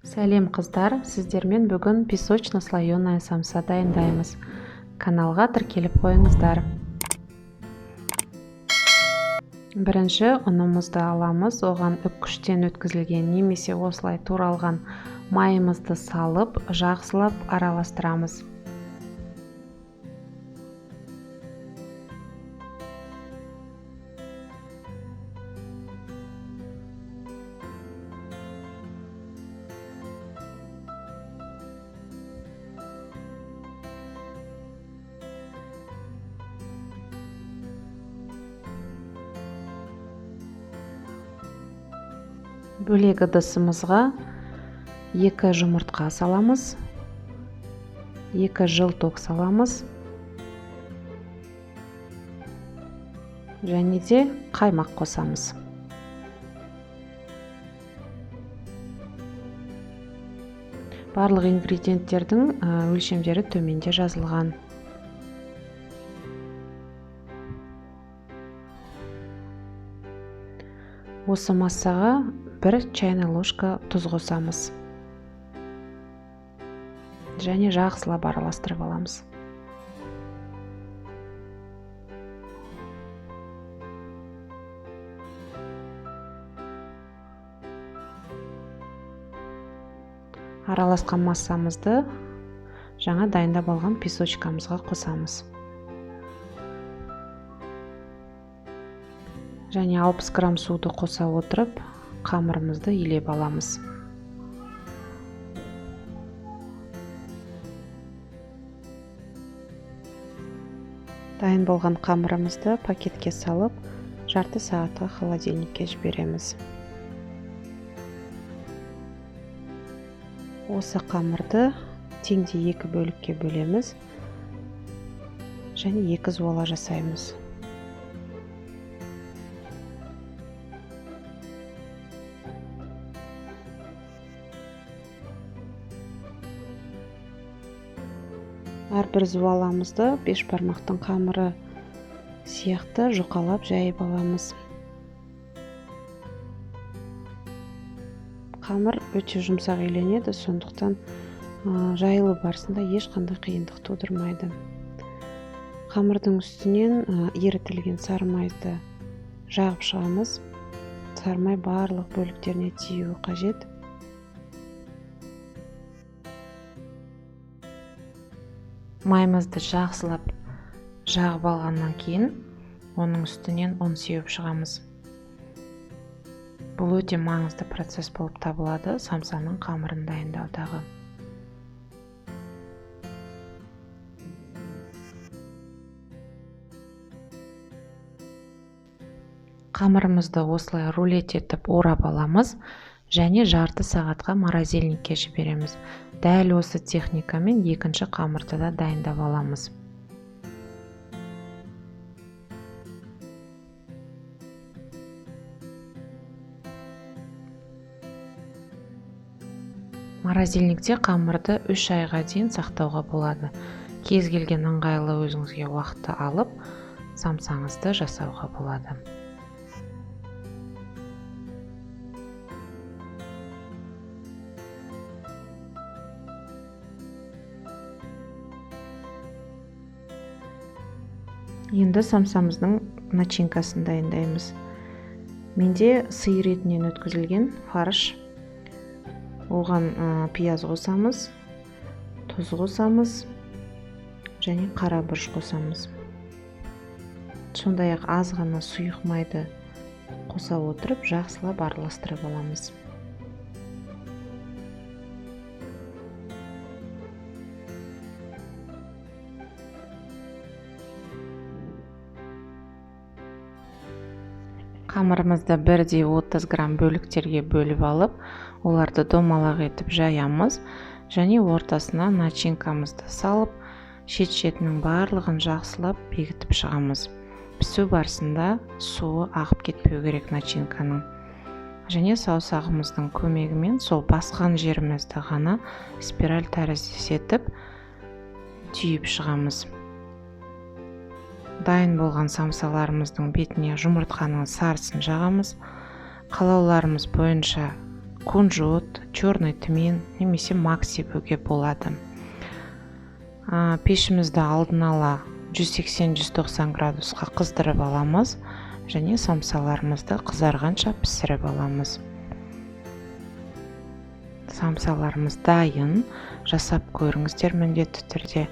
Сәлем қыздар, сіздермен бүгін песочно-слоеная самса дайындаймыз. Каналға тіркеліп қойыңыздар. Бірінші ұнымызды аламыз, оған үпкіштен өткізілген немесе осылай туралған майымызды салып, жақсылап араластырамыз. Бөлек ыдысымызға 2 жұмыртқа саламыз, 2 жылток саламыз, және де қаймақ қосамыз. Барлық ингредиенттердің өлшемдері төменде жазылған. Осы массаға 1 чайная ложка тұз қосамыз. Және жақсылап араластырып аламыз. Араласқан массамызды жаңа дайындап алған песочкамызға қосамыз. Және 60 грамм суды қоса отырып, қамырымызды илеп аламыз. Дайын болған қамырымызды пакетке салып, жарты сағатқа холодильникке жібереміз. Осы қамырды теңде 2 бөлікке бөлеміз және 2 зуала жасаймыз. Әрбір зуаламызды 5 бармақтың қамыры сияқты жұқалап жайып аламыз. Қамыр өте жұмсақ иленеді, сондықтан жайылу барысында ешқандай қиындық тудырмайды. Қамырдың үстінен ерітілген сары майды жағып шығамыз. Сары май барлық бөліктеріне тиюі қажет. Майымызды жақсылап жағып алғаннан кейін, оның үстінен ұн сеуіп шығамыз. Бұл өте маңызды процесс болып табылады самсаның қамырын дайындаудағы. Қамырымызды осылай рулет етіп орап аламыз және жарты сағатқа морозильникке жібереміз. Дәл осы техникамен екінші қамырды да дайындап аламыз. Морозильникте қамырды 3 айға дейін сақтауға болады. Кез келген ыңғайлы өзіңізге уақытты алып, самсаңызды жасауға болады. Енді самсамыздың начинкасын дайындаймыз. Менде сиыр етінен өткізілген фарш. Оған пияз қосамыз, тұз қосамыз және қара бұрыш қосамыз. Сондай-ақ аз ғана сұйық майды қоса отырып, жақсылап араластырып аламыз. Қамырымызды 1-30 грамм бөліктерге бөліп алып, оларды домалақ етіп жаямыз және ортасына начинкамызды салып, шет-шетінің барлығын жақсылап бекітіп шығамыз. Пісу барысында суы ағып кетпеу керек начинканың. Және саусағымыздың көмегімен сол басқан жерімізді ғана спираль тәріздес етіп түйіп шығамыз. Дайын болған самсаларымыздың бетіне жұмыртқаның сарысын жағамыз. Қалауларымыз бойынша кунжут, черный тмин немесе мак себуге болады. Пешімізді алдын ала 180-190 градусқа қыздырып аламыз және самсаларымызды қызарғанша пісіріп аламыз. Самсаларымыз дайын, жасап көріңіздер міндетті түрде.